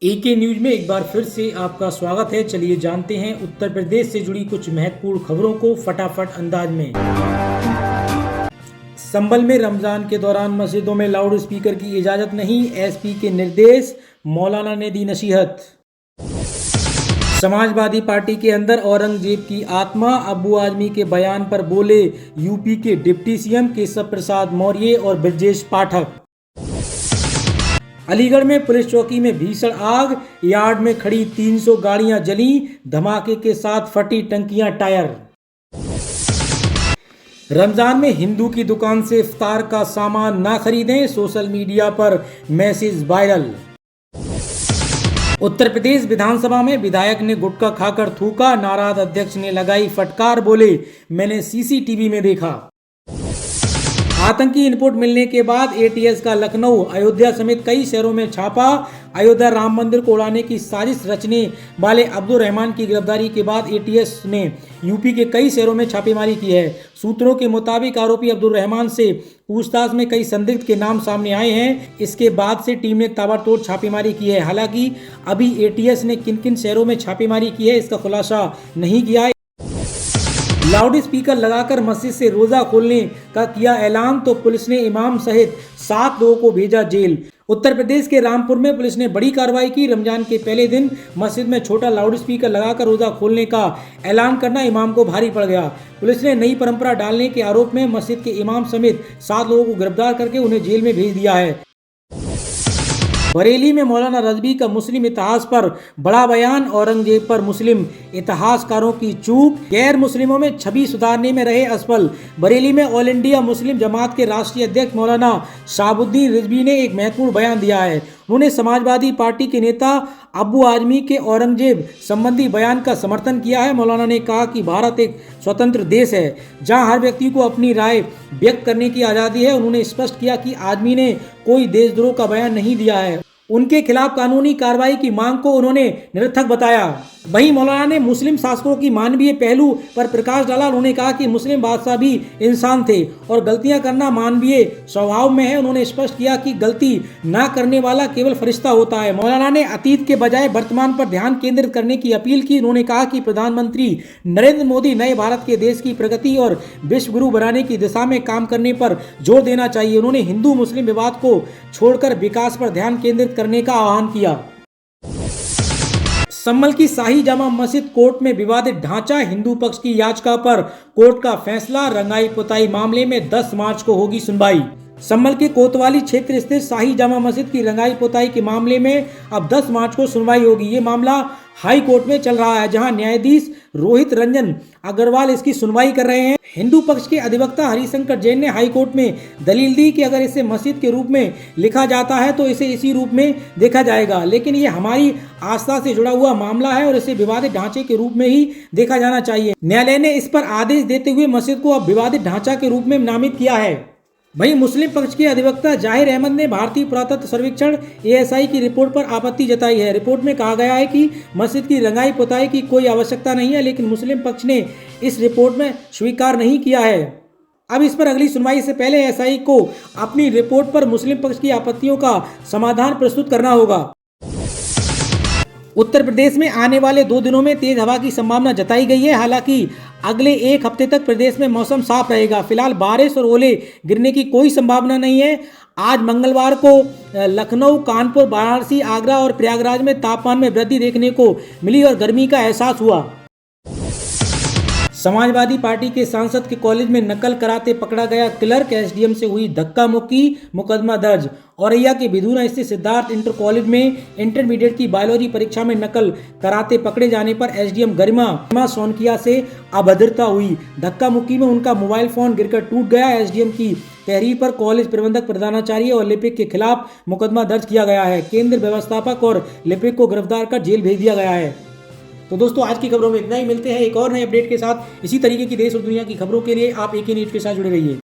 एके news में एक बार फिर से आपका स्वागत है। चलिए जानते हैं उत्तर प्रदेश से जुड़ी कुछ महत्वपूर्ण खबरों को फटाफट अंदाज में। संभल में रमजान के दौरान मस्जिदों में लाउड स्पीकर की इजाजत नहीं, एसपी के निर्देश, मौलाना ने दी नसीहत। समाजवादी पार्टी के अंदर औरंगजेब की आत्मा, अब्बू आजमी के बयान पर बोले यूपी के डिप्टी सीएम केशव प्रसाद मौर्य और ब्रजेश पाठक। अलीगढ़ में पुलिस चौकी में भीषण आग, यार्ड में खड़ी 300 गाड़ियां जली, धमाके के साथ फटी टंकियां टायर। रमजान में हिंदू की दुकान से इफ्तार का सामान ना खरीदें, सोशल मीडिया पर मैसेज वायरल। उत्तर प्रदेश विधानसभा में विधायक ने गुटखा खाकर थूका, नाराज अध्यक्ष ने लगाई फटकार, बोले मैंने सीसीटीवी में देखा। आतंकी इनपुट मिलने के बाद एटीएस का लखनऊ, अयोध्या समेत कई शहरों में छापा। अयोध्या राम मंदिर को उड़ाने की साजिश रचने वाले अब्दुल रहमान की गिरफ्तारी के बाद एटीएस ने यूपी के कई शहरों में छापेमारी की है। सूत्रों के मुताबिक आरोपी अब्दुल रहमान से पूछताछ में कई संदिग्ध के नाम सामने आए हैं। इसके बाद से टीम ने ताबड़तोड़ छापेमारी की है। हालांकि अभी एटीएस ने किन किन शहरों में छापेमारी की है इसका खुलासा नहीं किया है। लाउड स्पीकर लगाकर मस्जिद से रोजा खोलने का किया ऐलान, तो पुलिस ने इमाम सहित 7 लोगों को भेजा जेल। उत्तर प्रदेश के रामपुर में पुलिस ने बड़ी कार्रवाई की। रमजान के पहले दिन मस्जिद में छोटा लाउड स्पीकर लगाकर रोजा खोलने का ऐलान करना इमाम को भारी पड़ गया। पुलिस ने नई परंपरा डालने के आरोप में मस्जिद के इमाम समेत 7 लोगों को गिरफ्तार करके उन्हें जेल में भेज दिया है। बरेली में मौलाना रजवी का मुस्लिम इतिहास पर बड़ा बयान, औरंगजेब पर मुस्लिम इतिहासकारों की चूक, गैर मुस्लिमों में छवि सुधारने में रहे असफल। बरेली में ऑल इंडिया मुस्लिम जमात के राष्ट्रीय अध्यक्ष मौलाना शहाबुद्दीन रिजवी ने एक महत्वपूर्ण बयान दिया है। उन्होंने समाजवादी पार्टी के नेता अब्बू आजमी के औरंगजेब संबंधी बयान का समर्थन किया है। मौलाना ने कहा कि भारत एक स्वतंत्र देश है जहां हर व्यक्ति को अपनी राय व्यक्त करने की आज़ादी है। उन्होंने स्पष्ट किया कि आजमी ने कोई देशद्रोह का बयान नहीं दिया है। उनके खिलाफ कानूनी कार्रवाई की मांग को उन्होंने निरर्थक बताया। वहीं मौलाना ने मुस्लिम शासकों की मानवीय पहलू पर प्रकाश डाला। उन्होंने कहा कि मुस्लिम बादशाह भी इंसान थे और गलतियां करना मानवीय स्वभाव में है। उन्होंने स्पष्ट किया कि गलती ना करने वाला केवल फरिश्ता होता है। मौलाना ने अतीत के बजाय वर्तमान पर ध्यान केंद्रित करने की अपील की। उन्होंने कहा कि प्रधानमंत्री नरेंद्र मोदी नए भारत के देश की प्रगति और विश्व गुरु बनाने की दिशा में काम करने पर जोर देना चाहिए। उन्होंने हिंदू मुस्लिम विवाद को छोड़कर विकास पर ध्यान केंद्रित करने का आह्वान किया। संभल की शाही जामा मस्जिद कोर्ट में विवादित ढांचा, हिंदू पक्ष की याचिका पर कोर्ट का फैसला, रंगाई पुताई मामले में 10 मार्च को होगी सुनवाई। संभल के कोतवाली क्षेत्र स्थित शाही जामा मस्जिद की रंगाई पुताई के मामले में अब 10 मार्च को सुनवाई होगी। ये मामला हाई कोर्ट में चल रहा है, जहां न्यायाधीश रोहित रंजन अग्रवाल इसकी सुनवाई कर रहे हैं। हिंदू पक्ष के अधिवक्ता हरिशंकर जैन ने हाई कोर्ट में दलील दी कि अगर इसे मस्जिद के रूप में लिखा जाता है तो इसे इसी रूप में देखा जाएगा, लेकिन ये हमारी आस्था से जुड़ा हुआ मामला है और इसे विवादित ढांचे के रूप में ही देखा जाना चाहिए। न्यायालय ने इस पर आदेश देते हुए मस्जिद को अब विवादित ढांचा के रूप में नामित किया है। वहीं मुस्लिम पक्ष के अधिवक्ता जाहिर अहमद ने भारतीय पुरातत्व सर्वेक्षण एएसआई की रिपोर्ट पर आपत्ति जताई है। रिपोर्ट में कहा गया है कि मस्जिद की रंगाई पुताई की कोई आवश्यकता नहीं है, लेकिन मुस्लिम पक्ष ने इस रिपोर्ट में स्वीकार नहीं किया है। अब इस पर अगली सुनवाई से पहले एएसआई को अपनी रिपोर्ट पर मुस्लिम पक्ष की आपत्तियों का समाधान प्रस्तुत करना होगा। उत्तर प्रदेश में आने वाले 2 दिनों में तेज हवा की संभावना जताई गई है। हालांकि अगले 1 हफ्ते तक प्रदेश में मौसम साफ रहेगा। फिलहाल बारिश और ओले गिरने की कोई संभावना नहीं है। आज मंगलवार को लखनऊ, कानपुर, वाराणसी, आगरा और प्रयागराज में तापमान में वृद्धि देखने को मिली और गर्मी का एहसास हुआ। समाजवादी पार्टी के सांसद के कॉलेज में नकल कराते पकड़ा गया क्लर्क, एसडीएम से हुई धक्का मुक्की, मुकदमा दर्ज। औरैया के बिधूना स्थित सिद्धार्थ इंटर कॉलेज में इंटरमीडिएट की बायोलॉजी परीक्षा में नकल कराते पकड़े जाने पर एसडीएम गरिमा सोनकिया से अभद्रता हुई। धक्का मुक्की में उनका मोबाइल फोन गिरकर टूट गया। एसडीएम की तहरीर पर कॉलेज प्रबंधक, प्रधानाचार्य और लिपिक के खिलाफ मुकदमा दर्ज किया गया है। केंद्र व्यवस्थापक और लिपिक को गिरफ्तार कर जेल भेज दिया गया है। तो दोस्तों, आज की खबरों में इतना ही। मिलते हैं एक और नए अपडेट के साथ। इसी तरीके की देश और दुनिया की खबरों के लिए आप एके न्यूज के साथ जुड़े रहिए।